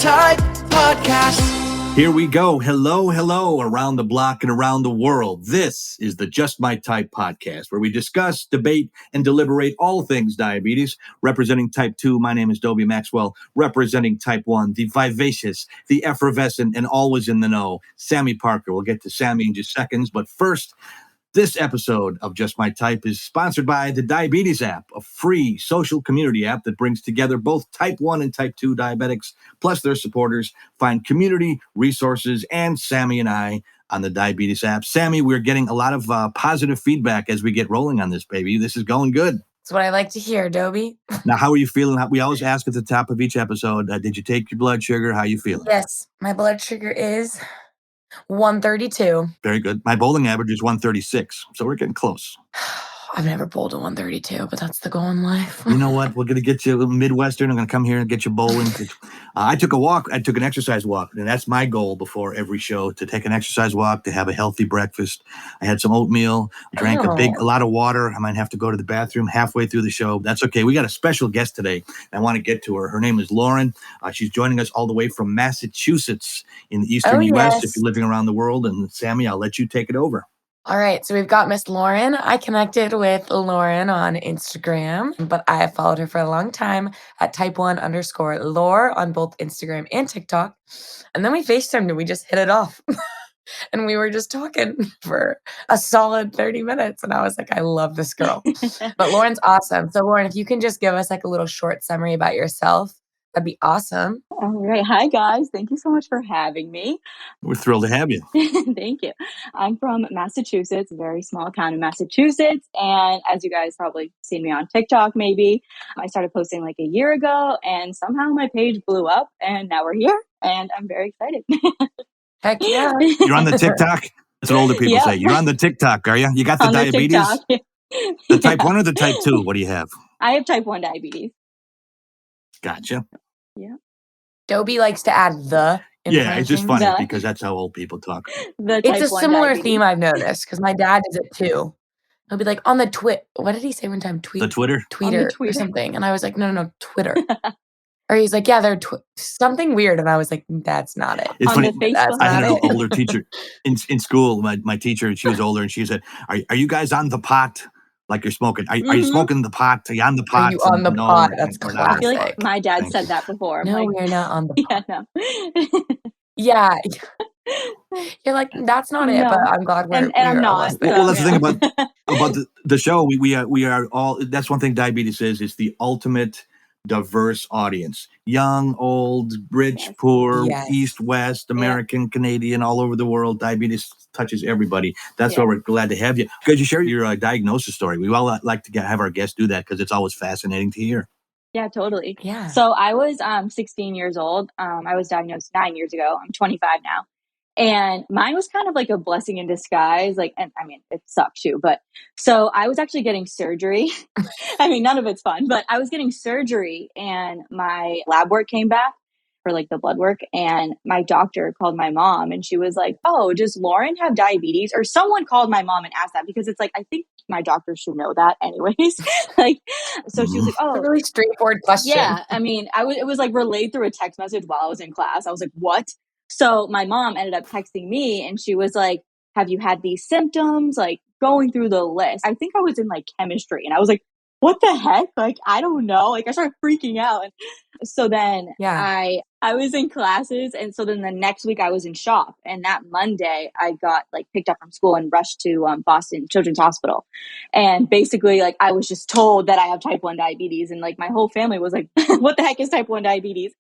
Type Podcast. Here we go. Hello, hello, around the block and around the world. This is the Just My Type podcast, where we discuss, debate, and deliberate all things diabetes. Representing type 2, my name is Dobie Maxwell. Representing type 1, the vivacious, the effervescent, and always in the know, Sami Parker. We'll get to Sami in just seconds, but first, this episode of Just My Type is sponsored by the Diabetes app, a free social community app that brings together both type 1 and type 2 diabetics, plus their supporters. Find community, resources, and Sami and I on the Diabetes app. Sami, we're getting a lot of positive feedback as we get rolling on this, baby. This is going good. That's what I like to hear, Dobie. Now, how are you feeling? We always ask at the top of each episode, did you take your blood sugar? How are you feeling? Yes, my blood sugar is 132. Very good. My bowling average is 136, so we're getting close. I've never bowled a 132, but that's the goal in life. You know what? We're going to get you Midwestern. I'm going to come here and get you bowling. I took a walk. I took an exercise walk, and that's my goal before every show, to take an exercise walk, to have a healthy breakfast. I had some oatmeal, drank a lot of water. I might have to go to the bathroom halfway through the show. That's okay. We got a special guest today. I want to get to her. Her name is Lauren. She's joining us all the way from Massachusetts in the eastern U.S. If you're living around the world. And Sami, I'll let you take it over. All right, so we've got Miss Lauren. I connected with Lauren on Instagram, but I have followed her for a long time at type1_lore on both Instagram and TikTok. And then we FaceTimed and we just hit it off. And we were just talking for a solid 30 minutes. And I was like, I love this girl. But Lauren's awesome. So Lauren, if you can just give us like a little short summary about yourself, that'd be awesome. All right. Hi, guys. Thank you so much for having me. We're thrilled to have you. Thank you. I'm from Massachusetts, a very small town in Massachusetts. And as you guys probably seen me on TikTok, maybe, I started posting like a year ago, and somehow my page blew up, and now we're here, and I'm very excited. Heck yeah. You're on the TikTok? That's what older people say. You're on the TikTok, are you? You got the diabetes? The type 1 or the type 2? What do you have? I have type 1 diabetes. Gotcha. Yeah. Dobie likes to add the. Yeah, it's just funny because that's how old people talk. It's a similar theme I've noticed because my dad does it too. He'll be like, on the what did he say one time? The Twitter? Tweeter or something. And I was like, no, Twitter. Or he's like, yeah, they're something weird. And I was like, that's not it. It's funny. I had an it. older teacher in school, my teacher, she was older, and she said, are you guys on the pot? Like you're smoking. Are you smoking the pot? Are you on the pot? Are you on the pot? That's I classic. feel like my dad said that before. No, we're not on the pot. Yeah, no. Yeah. You're like, that's not it, but I'm glad we're and I'm not. Well, that's the thing about the show. We are all, that's one thing diabetes is. It's the ultimate diverse audience. Young, old, rich, poor, East, West, American, Canadian, all over the world. Diabetes touches everybody. That's why we're glad to have you. Could you share your diagnosis story? We all like to have our guests do that because it's always fascinating to hear. Yeah, totally. Yeah. So I was 16 years old. I was diagnosed 9 years ago. I'm 25 now. And mine was kind of like a blessing in disguise. Like, and I mean, it sucks too, but so I was actually getting surgery. I mean, none of it's fun, but I was getting surgery and my lab work came back for like the blood work. And my doctor called my mom and she was like, oh, does Lauren have diabetes? Or someone called my mom and asked that because it's like, I think my doctor should know that anyways. Like, so she was like, oh, a really straightforward question. Yeah. I mean, it was like relayed through a text message while I was in class. I was like, what? So my mom ended up texting me and she was like, have you had these symptoms? Like going through the list. I think I was in like chemistry and I was like, what the heck? Like, I don't know. Like I started freaking out. So then I was in classes. And so then the next week I was in shop. And that Monday I got like picked up from school and rushed to Boston Children's Hospital. And basically like I was just told that I have type 1 diabetes. And like my whole family was like, what the heck is type 1 diabetes?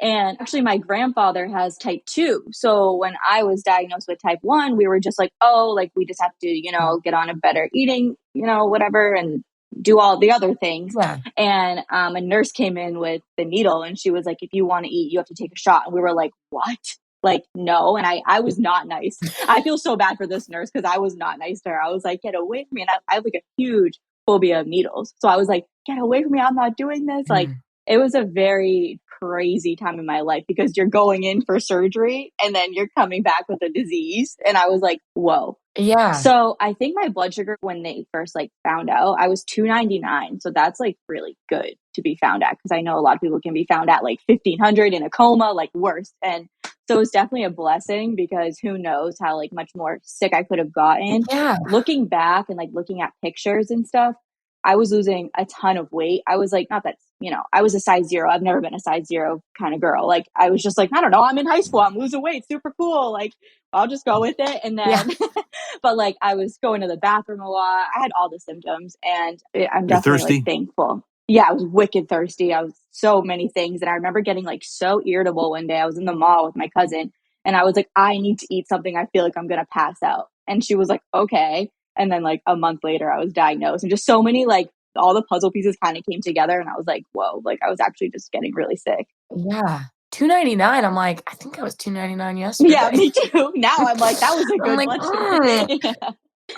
And actually my grandfather has type 2. So when I was diagnosed with type 1, we were just like, oh, like we just have to, you know, get on a better eating, you know, whatever. And do all the other things. Yeah. And a nurse came in with the needle and she was like, if you want to eat, you have to take a shot. And we were like, what? Like, no. And I was not nice. I feel so bad for this nurse because I was not nice to her. I was like, get away from me. And I have like a huge phobia of needles. So I was like, get away from me. I'm not doing this. Like, it was a very crazy time in my life because you're going in for surgery and then you're coming back with a disease. And I was like, whoa. Yeah. So I think my blood sugar when they first like found out, I was 299. So that's like really good to be found at, because I know a lot of people can be found at like 1500 in a coma, like worse. And so it was definitely a blessing, because who knows how like much more sick I could have gotten. Yeah. Looking back and like looking at pictures and stuff, I was losing a ton of weight. I was like, not that, I was a size 0. I've never been a size 0 kind of girl. Like, I was just like, I don't know, I'm in high school, I'm losing weight, super cool. Like, I'll just go with it. And then, but like, I was going to the bathroom a lot. I had all the symptoms, and I'm definitely like thankful. Yeah, I was wicked thirsty. I was so many things. And I remember getting like so irritable one day. I was in the mall with my cousin, and I was like, I need to eat something. I feel like I'm going to pass out. And she was like, okay. And then like a month later, I was diagnosed, and just so many, like, all the puzzle pieces kind of came together, and I was like, whoa, like I was actually just getting really sick. Yeah. $2.99. I'm like, I think I was $2.99 yesterday. Yeah, me too. Now I'm like, that was a good budget.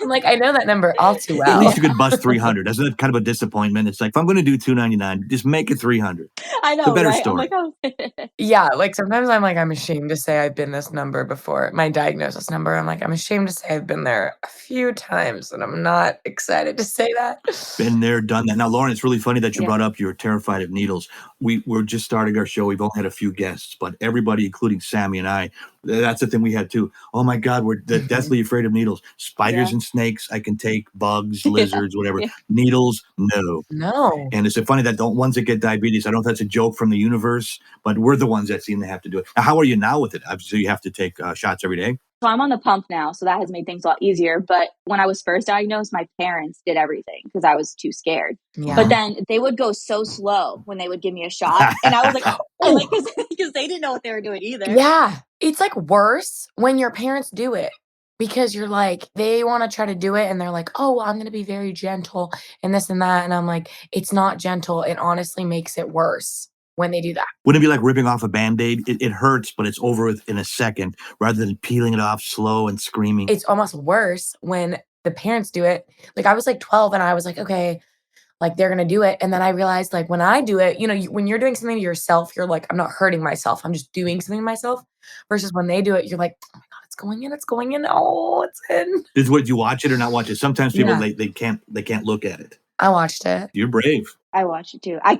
I'm like, I know that number all too well. At least you could bust 300. Isn't it kind of a disappointment? It's like, if I'm going to do $2.99, just make it 300. I know, it's a better right? story. I'm like, yeah, like sometimes I'm like, I'm ashamed to say I've been this number before, my diagnosis number. I'm like, I'm ashamed to say I've been there a few times, and I'm not excited to say that. Been there, done that. Now, Lauren, it's really funny that you brought up you're terrified of needles. We're just starting our show. We've only had a few guests, but everybody, including Sami and I, that's the thing we had too. Oh my God, we're deathly afraid of needles. Spiders and snakes, I can take. Bugs, lizards, whatever. Needles, no. And it's funny that the ones that get diabetes, I don't know if that's a joke from the universe, but we're the ones that seem to have to do it. Now, how are you now with it? Obviously, you have to take shots every day. So I'm on the pump now, so that has made things a lot easier. But when I was first diagnosed, my parents did everything because I was too scared. Yeah. But then they would go so slow when they would give me a shot. And I was like, because they didn't know what they were doing either. Yeah. It's like worse when your parents do it, because you're like, they want to try to do it, and they're like, oh, I'm going to be very gentle and this and that. And I'm like, it's not gentle. It honestly makes it worse when they do that. Wouldn't it be like ripping off a Band-Aid? It hurts, but it's over in a second, rather than peeling it off slow and screaming. It's almost worse when the parents do it. Like, I was like 12, and I was like, okay, like they're going to do it. And then I realized, like, when I do it, when you're doing something to yourself, you're like, I'm not hurting myself, I'm just doing something to myself. Versus when they do it, you're like, oh my God, it's going in. Oh, it's in. Would you watch it or not watch it? Sometimes people, they can't look at it. I watched it. You're brave. I watched it too. I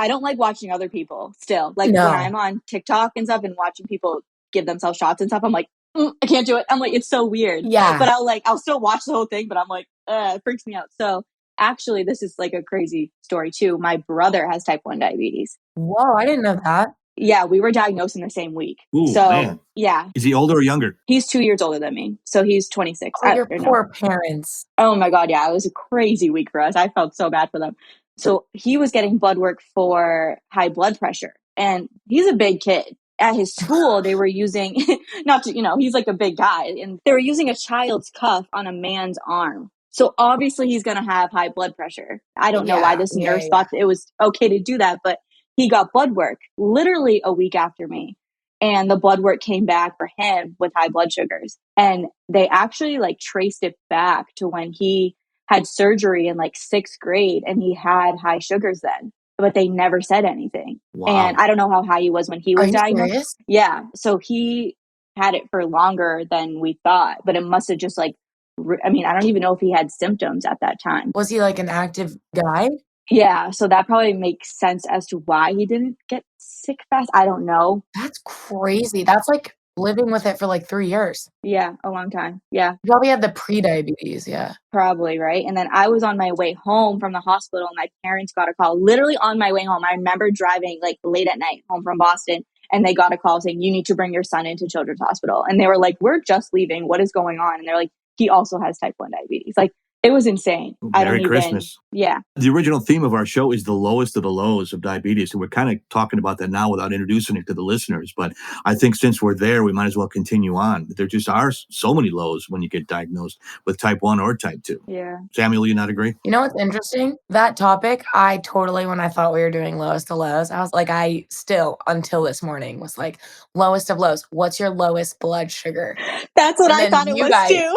don't like watching other people still. Like when I'm on TikTok and stuff and watching people give themselves shots and stuff, I'm like, I can't do it. I'm like, it's so weird. Yeah. But I'll still watch the whole thing, but I'm like, it freaks me out. So actually, this is like a crazy story too. My brother has type 1 diabetes. Whoa, I didn't know that. Yeah, we were diagnosed in the same week. Ooh, so man. Yeah. Is he older or younger? He's 2 years older than me. So he's 26. Oh, your poor parents. Oh my God, yeah. It was a crazy week for us. I felt so bad for them. So he was getting blood work for high blood pressure. And he's a big kid. At his school, they were using, he's like a big guy. And they were using a child's cuff on a man's arm. So obviously he's going to have high blood pressure. I don't know why this nurse thought it was okay to do that, but he got blood work literally a week after me. And the blood work came back for him with high blood sugars. And they actually like traced it back to when he had surgery in like 6th grade, and he had high sugars then, but they never said anything. Wow. And I don't know how high he was when he was diagnosed. Serious? Yeah. So he had it for longer than we thought, but it must have just like, I don't even know if he had symptoms at that time. Was he like an active guy? Yeah. So that probably makes sense as to why he didn't get sick fast. I don't know. That's crazy. That's like living with it for like 3 years. Yeah, a long time. Yeah. You probably had the pre-diabetes, yeah. Probably, right? And then I was on my way home from the hospital, and my parents got a call literally on my way home. I remember driving like late at night home from Boston, and they got a call saying, you need to bring your son into Children's Hospital. And they were like, we're just leaving. What is going on? And they're like, he also has type 1 diabetes. Like, it was insane. Merry Christmas. Yeah. The original theme of our show is the lowest of the lows of diabetes. And we're kind of talking about that now without introducing it to the listeners. But I think since we're there, we might as well continue on. There just are so many lows when you get diagnosed with type 1 or type 2. Yeah. Samuel, you not agree? You know what's interesting? That topic, I totally, when I thought we were doing lowest of lows, I was like, I still, until this morning, was like, lowest of lows. What's your lowest blood sugar? That's what I thought it was too.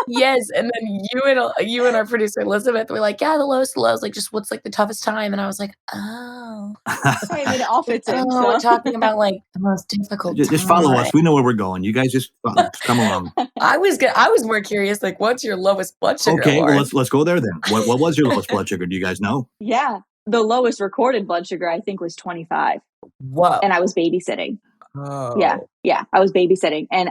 Yes. And then you and our producer Elizabeth were like, yeah, the lowest of lows, like just what's like the toughest time. And I was like, oh. It all fits in. So we're talking about like the most difficult just follow us. We know where we're going. You guys just come along. I was more curious, like, what's your lowest blood sugar? Okay, well, let's go there then. What was your lowest blood sugar? Do you guys know? Yeah. the lowest recorded blood sugar, I think, was 25. Whoa. And I was babysitting. Oh. Yeah. I was babysitting. And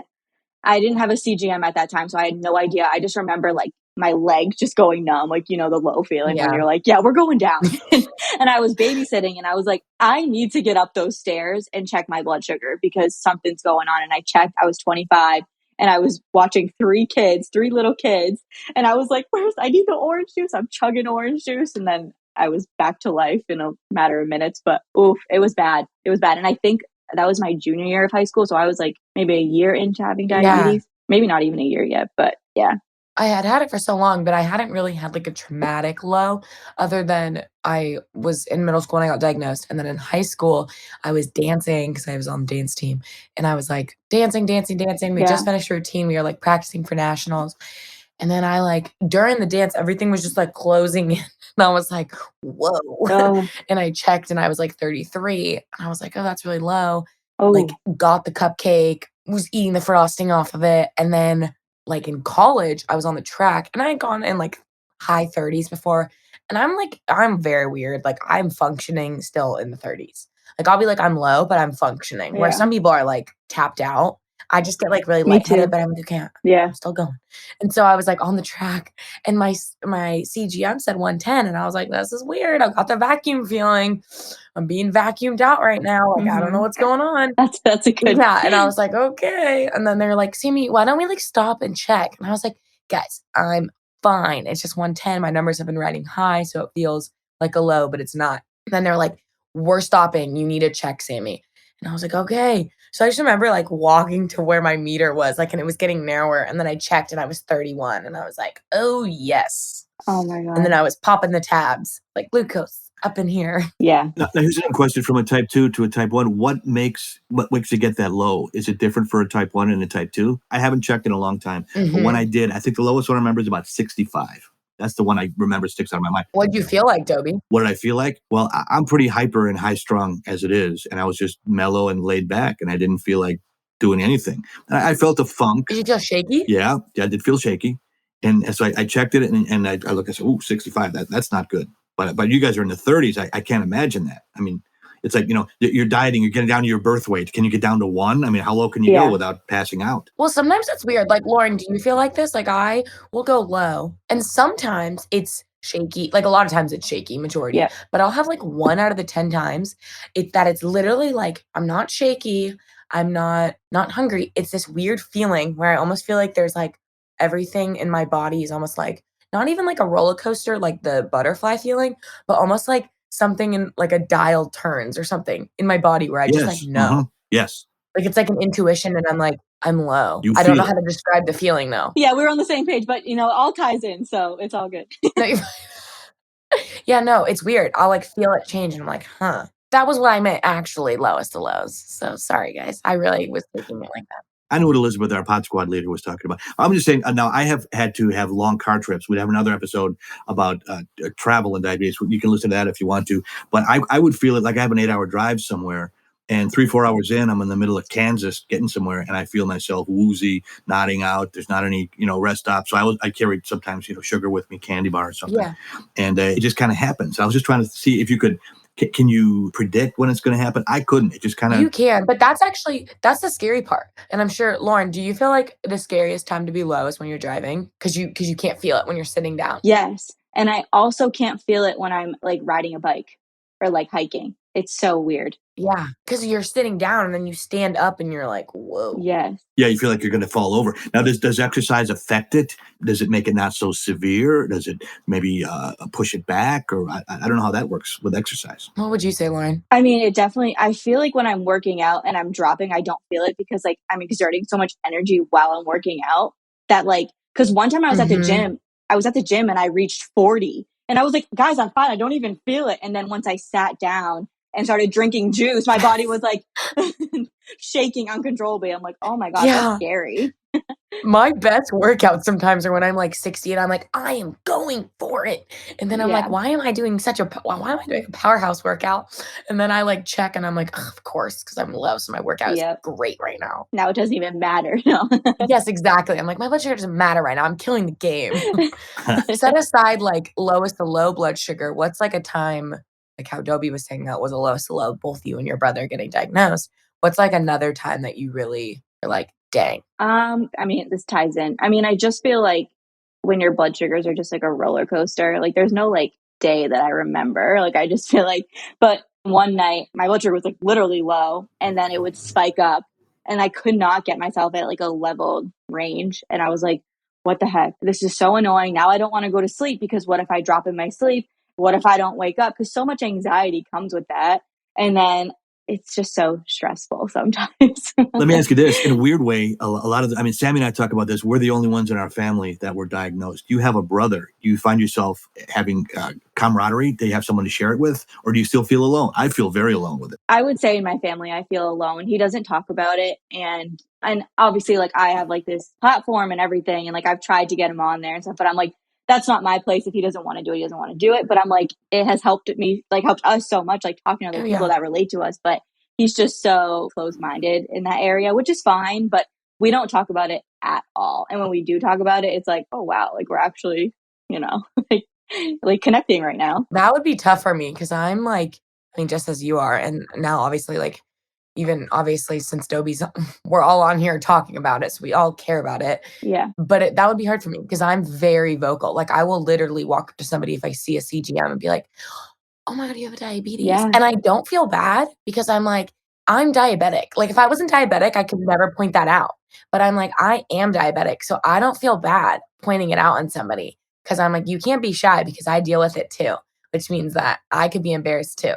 I didn't have a CGM at that time, so I had no idea. I just remember like my legs just going numb, like, the low feeling when you're like, yeah, we're going down. And I was babysitting and I was like, I need to get up those stairs and check my blood sugar because something's going on. And I checked, I was 25 and I was watching three little kids. And I was like, I need the orange juice. I'm chugging orange juice. And then I was back to life in a matter of minutes, but oof, it was bad. It was bad. And I think that was my junior year of high school. So I was like maybe a year into having diabetes, maybe not even a year yet, but yeah. I had it for so long, but I hadn't really had like a traumatic low other than I was in middle school and I got diagnosed. And then in high school, I was dancing because I was on the dance team. And I was like dancing. We just finished routine. We were like practicing for nationals. And then I like during the dance, everything was just like closing in. And I was like, whoa. And I checked and I was like 33. And I was like, oh, that's really low. Like got the cupcake, was eating the frosting off of it. And then like in college, I was on the track and I had gone in like high 30s before. And I'm very weird. Like I'm functioning still in the 30s. Like I'll be like, I'm low, but I'm functioning. Where some people are like tapped out. I just get like really lightheaded, but I'm like, okay, I'm still going. And so I was like on the track and my CGM said 110. And I was like, this is weird. I got the vacuum feeling. I'm being vacuumed out right now. Like, I don't know what's going on. That's a good. Yeah. And I was like, okay. And then they're like, Sami, why don't we like stop and check? And I was like, guys, I'm fine. It's just 110. My numbers have been riding high. So it feels like a low, but it's not. And then they're like, we're stopping. You need to check, Sami. And I was like, okay. So I just remember like walking to where my meter was, like, and it was getting narrower. And then I checked and I was 31. And I was like, oh, yes. Oh my God. And then I was popping the tabs, like glucose up in here. Yeah. Now here's a question from a type 2 to a type 1. What makes it get that low? Is it different for a type 1 and a type 2? I haven't checked in a long time. But when I did, I think the lowest one I remember is about 65. That's the one I remember sticks out of my mind. What did you feel like, Dobie? What did I feel like? Well, I'm pretty hyper and high strung as it is. And I was just mellow and laid back and I didn't feel like doing anything. I felt a funk. Did you feel shaky? Yeah, I did feel shaky. And so I checked it and I looked, I said, ooh, 65, that's not good. But you guys are in the 30s. I can't imagine that. I mean, it's like, you're dieting, you're getting down to your birth weight. Can you get down to 1? I mean, how low can you go without passing out? Well, sometimes it's weird. Like, Lauren, do you feel like this? Like, I will go low. And sometimes it's shaky. Like, a lot of times it's shaky, majority. Yeah. But I'll have like 1 out of the 10 times it's literally like, I'm not shaky. I'm not hungry. It's this weird feeling where I almost feel like there's like everything in my body is almost like, not even like a roller coaster, like the butterfly feeling, but almost like something in like a dial turns or something in my body where I just like know. Yes. Like it's like an intuition and I'm like, I'm low. You I don't know feel how to describe the feeling though. Yeah, we were on the same page, but it all ties in, so it's all good. Yeah, no, it's weird. I'll like feel it change and I'm like, huh. That was what I meant actually lowest of lows. So sorry guys. I really was thinking it like that. I know what Elizabeth, our pod squad leader, was talking about. I'm just saying, now I have had to have long car trips. We'd have another episode about travel and diabetes. You can listen to that if you want to. But I would feel it like I have an 8-hour drive somewhere. And 3-4 hours in, I'm in the middle of Kansas getting somewhere. And I feel myself woozy, nodding out. There's not any, rest stop. So I carried sometimes, sugar with me, candy bar or something. Yeah. And it just kind of happens. I was just trying to see if you could. Can you predict when it's going to happen? I couldn't. It just kind of. You can, but that's the scary part. And I'm sure, Lauren, do you feel like the scariest time to be low is when you're driving? Because you can't feel it when you're sitting down. Yes. And I also can't feel it when I'm like riding a bike or like hiking. It's so weird. Yeah. Because you're sitting down and then you stand up and you're like, whoa. Yes. Yeah, you feel like you're going to fall over. Now, does exercise affect it? Does it make it not so severe? Does it maybe push it back? Or I don't know how that works with exercise. What would you say, Lauren? I mean, it definitely, I feel like when I'm working out and I'm dropping, I don't feel it because like I'm exerting so much energy while I'm working out that like, because one time I was at the gym and I reached 40 and I was like, guys, I'm fine. I don't even feel it. And then once I sat down and started drinking juice, my body was like shaking uncontrollably. I'm like, oh my God, that's scary. My best workouts sometimes are when I'm like 60 and I'm like, I am going for it. And then I'm like, why am I doing a powerhouse workout? And then I like check and I'm like, of course, because I'm low. So my workout is great right now. Now it doesn't even matter. No. Yes, exactly. I'm like, my blood sugar doesn't matter right now. I'm killing the game. Set aside like lowest to low blood sugar. What's like a time like how Dobie was saying that was the lowest of low, both you and your brother getting diagnosed. What's like another time that you really are like, dang? I mean, this ties in. I mean, I just feel like when your blood sugars are just like a roller coaster, like there's no like day that I remember. Like I just feel like, but one night my blood sugar was like literally low and then it would spike up and I could not get myself at like a leveled range. And I was like, what the heck? This is so annoying. Now I don't want to go to sleep because what if I drop in my sleep? What if I don't wake up? Because so much anxiety comes with that. And then it's just so stressful sometimes. Let me ask you this. In a weird way, a lot of, I mean, Sami and I talk about this. We're the only ones in our family that were diagnosed. You have a brother. Do you find yourself having camaraderie? Do you have someone to share it with? Or do you still feel alone? I feel very alone with it. I would say in my family, I feel alone. He doesn't talk about it. And obviously, like, I have like this platform and everything. And like, I've tried to get him on there and stuff, but I'm like, that's not my place. If he doesn't want to do it, he doesn't want to do it. But I'm like, it has helped me, like helped us so much, like talking to other people that relate to us. But he's just so closed-minded in that area, which is fine. But we don't talk about it at all. And when we do talk about it, it's like, oh, wow, like we're actually, like connecting right now. That would be tough for me because I'm like, I mean, just as you are. And now obviously, like, even obviously since Dobie's, we're all on here talking about it. So we all care about it. Yeah. But that would be hard for me because I'm very vocal. Like I will literally walk up to somebody if I see a CGM and be like, oh my God, you have a diabetes. Yeah. And I don't feel bad because I'm like, I'm diabetic. Like if I wasn't diabetic, I could never point that out. But I'm like, I am diabetic. So I don't feel bad pointing it out on somebody because I'm like, you can't be shy because I deal with it too, which means that I could be embarrassed too.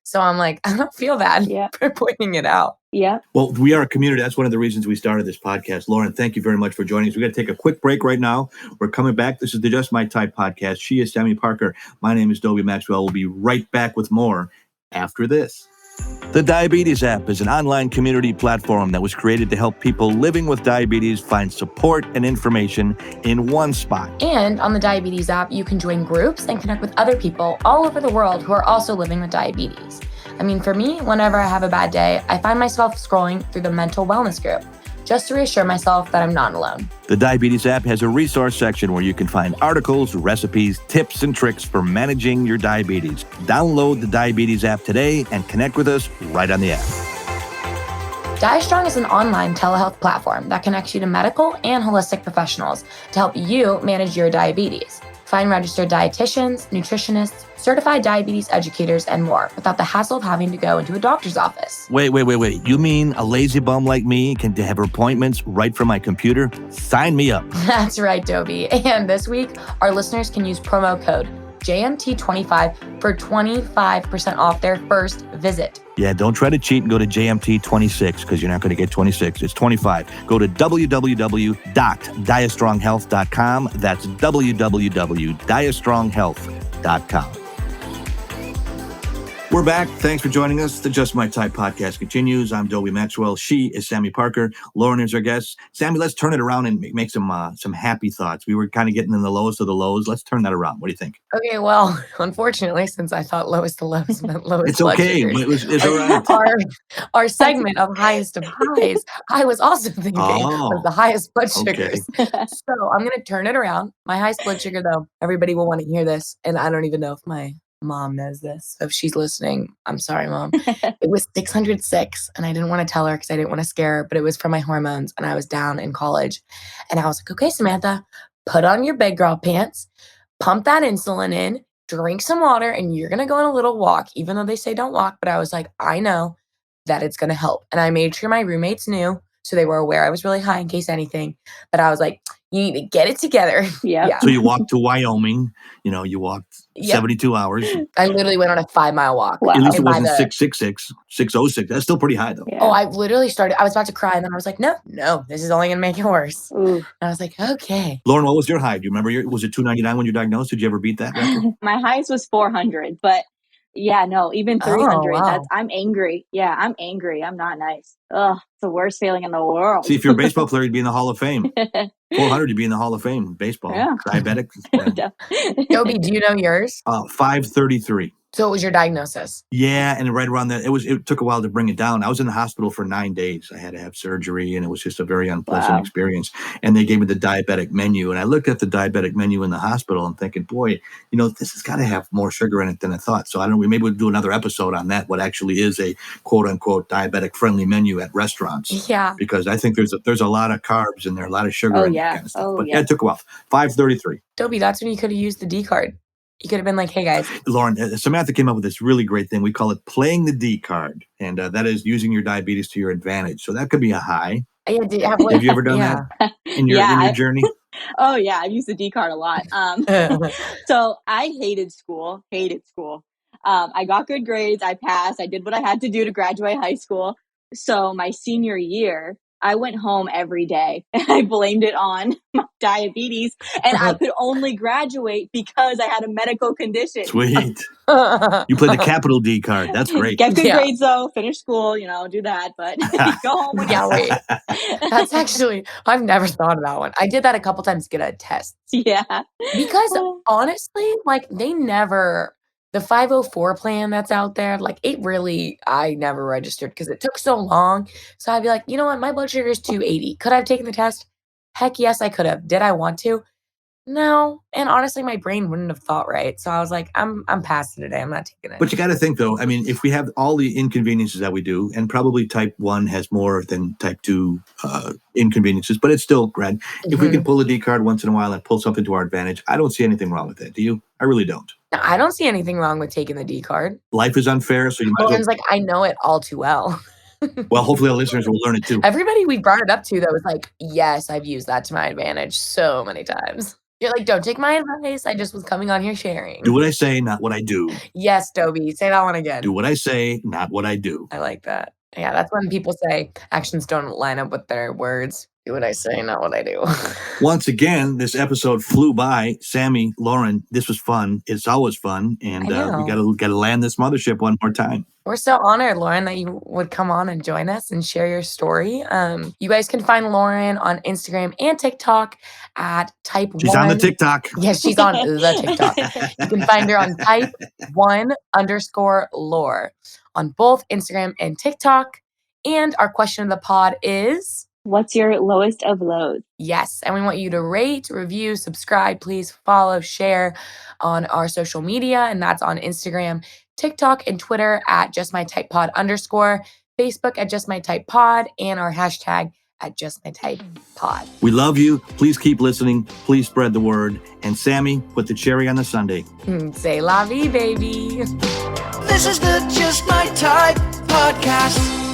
So I'm like, I don't feel bad for pointing it out. Yeah. Well, we are a community. That's one of the reasons we started this podcast. Lauren, thank you very much for joining us. We're going to take a quick break right now. We're coming back. This is the Just My Type podcast. She is Sami Parker. My name is Dobie Maxwell. We'll be right back with more after this. The Diabetes app is an online community platform that was created to help people living with diabetes find support and information in one spot. And on the Diabetes app, you can join groups and connect with other people all over the world who are also living with diabetes. I mean, for me, whenever I have a bad day, I find myself scrolling through the mental wellness group just to reassure myself that I'm not alone. The Diabetes app has a resource section where you can find articles, recipes, tips, and tricks for managing your diabetes. Download the Diabetes app today and connect with us right on the app. DiaStrong is an online telehealth platform that connects you to medical and holistic professionals to help you manage your diabetes. Find registered dietitians, nutritionists, certified diabetes educators, and more without the hassle of having to go into a doctor's office. Wait. You mean a lazy bum like me can have appointments right from my computer? Sign me up. That's right, Dobie. And this week, our listeners can use promo code JMT25 for 25% off their first visit. Yeah, don't try to cheat and go to JMT26 because you're not going to get 26. It's 25. Go to www.diastronghealth.com. That's www.diastronghealth.com. We're back. Thanks for joining us. The Just My Type podcast continues. I'm Dobie Maxwell. She is Sami Parker. Lauren is our guest. Sami, let's turn it around and make some happy thoughts. We were kind of getting in the lowest of the lows. Let's turn that around. What do you think? Okay, well, unfortunately, since I thought lowest of lows meant lowest it's okay. It's all right. Our segment of highest of highs, I was also thinking was the highest blood sugars. So I'm going to turn it around. My highest blood sugar, though, everybody will want to hear this. And I don't even know if my mom knows this. So if she's listening, I'm sorry, Mom. It was 606 and I didn't want to tell her because I didn't want to scare her, but it was for my hormones and I was down in college. And I was like, okay, Samantha, put on your big girl pants, pump that insulin in, drink some water, and you're going to go on a little walk, even though they say don't walk. But I was like, I know that it's going to help. And I made sure my roommates knew. So they were aware I was really high in case anything. But I was like, you need to get it together. Yeah. So you walked to Wyoming. You walked 72 hours. I literally went on a 5-mile walk. Wow. At least it wasn't 666, 606. That's still pretty high, though. Yeah. Oh, I literally started. I was about to cry. And then I was like, no, this is only going to make it worse. Ooh. And I was like, okay. Lauren, what was your high? Do you remember? Was it 299 when you were diagnosed? Did you ever beat that record? My highest was 400. But yeah, no, even 300. Wow. I'm angry. Yeah, I'm angry. I'm not nice. Ugh, it's the worst feeling in the world. See, if you're a baseball player, you'd be in the Hall of Fame. 400, you'd be in the Hall of Fame. Baseball. Yeah. Diabetic. Yeah. Dobie, do you know yours? 533. So it was your diagnosis? Yeah, and right around that, it took a while to bring it down. I was in the hospital for 9 days. I had to have surgery, and it was just a very unpleasant experience. And they gave me the diabetic menu, and I looked at the diabetic menu in the hospital and thinking, boy, this has got to have more sugar in it than I thought. So I don't know, maybe we'll do another episode on that, what actually is a quote-unquote diabetic-friendly menu at restaurants. Yeah. Because I think there's a lot of carbs in there, a lot of sugar and that kind of stuff. But yeah, it took a while. 5:33. Dobie, that's when you could have used the D card. You could have been like, hey, guys. Lauren, Samantha came up with this really great thing. We call it playing the D card. And that is using your diabetes to your advantage. So that could be a high. Yeah, have you ever done that in your journey? Oh, yeah. I've used the D card a lot. So I hated school. I got good grades. I passed. I did what I had to do to graduate high school. So my senior year, I went home every day and I blamed it on my diabetes, and I could only graduate because I had a medical condition. Sweet. You played the capital D card. That's great. Get good grades though, finish school, do that, but go home when wait. That's actually, I've never thought of that one. I did that a couple times to get a test. Yeah. Because honestly, they never, the 504 plan that's out there, I never registered because it took so long. So I'd be like, you know what? My blood sugar is 280. Could I have taken the test? Heck yes, I could have. Did I want to? No. And honestly, my brain wouldn't have thought right. So I was like, I'm past it today. I'm not taking it. But you got to think, though, I mean, if we have all the inconveniences that we do, and probably type 1 has more than type 2 inconveniences, but it's still grand. If we can pull a D card once in a while and pull something to our advantage, I don't see anything wrong with that. Do you? I really don't. No, I don't see anything wrong with taking the D card. Life is unfair, so you might as well. I know it all too well. Well, hopefully our listeners will learn it too. Everybody we brought it up to, that was like, yes, I've used that to my advantage so many times. You're like, don't take my advice. I just was coming on here sharing. Do what I say, not what I do. Yes, Dobie. Say that one again. Do what I say, not what I do. I like that. Yeah, that's when people say actions don't line up with their words. Do what I say, not what I do. Once again, this episode flew by. Sami, Lauren, this was fun. It's always fun. And we gotta land this mothership one more time. We're so honored, Lauren, that you would come on and join us and share your story. You guys can find Lauren on Instagram and TikTok at type 1. She's on the TikTok. Yes, she's on the TikTok. You can find her on type 1_lore on both Instagram and TikTok. And our question of the pod is, what's your lowest of lows? Yes, and we want you to rate, review, subscribe, please follow, share on our social media, and that's on Instagram, TikTok, and Twitter at justmytypepod_, Facebook at justmytypepod, and our hashtag at justmytypepod. We love you. Please keep listening. Please spread the word. And Sami, put the cherry on the sundae. Say la vie, baby. This is the Just My Type podcast.